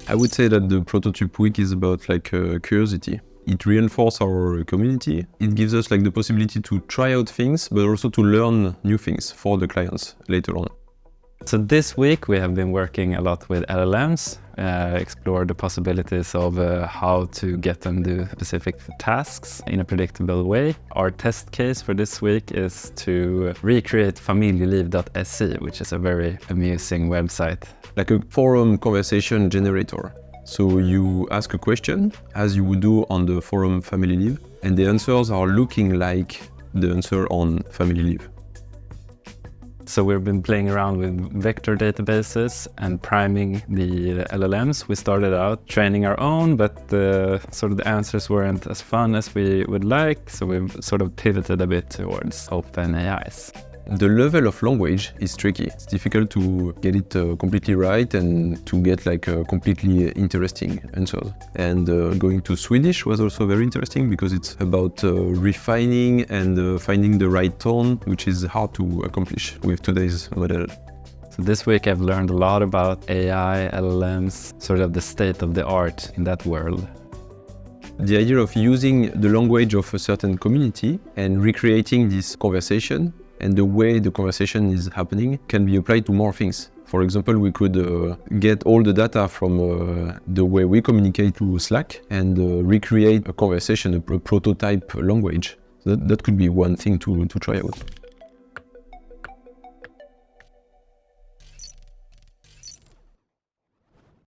I would say that the Prototyp Week is about curiosity. It reinforces our community. It gives us the possibility to try out things, but also to learn new things for the clients later on. So this week we have been working a lot with LLMs, explore the possibilities of how to get them to do specific tasks in a predictable way. Our test case for this week is to recreate Familjeliv.se, which is a very amusing website. Like a forum conversation generator. So you ask a question, as you would do on the forum Familjeliv, and the answers are looking like the answer on Familjeliv. So we've been playing around with vector databases and priming the LLMs. We started out training our own, but the answers weren't as fun as we would like, so we've pivoted a bit towards OpenAI's. The level of language is tricky. It's difficult to get it completely right and to get completely interesting answers. And going to Swedish was also very interesting because it's about refining and finding the right tone, which is hard to accomplish with today's model. So this week I've learned a lot about AI, LLMs, the state of the art in that world. The idea of using the language of a certain community and recreating this conversation and the way the conversation is happening can be applied to more things. For example, we could get all the data from the way we communicate through Slack and recreate a conversation, a prototype language. That could be one thing to try out.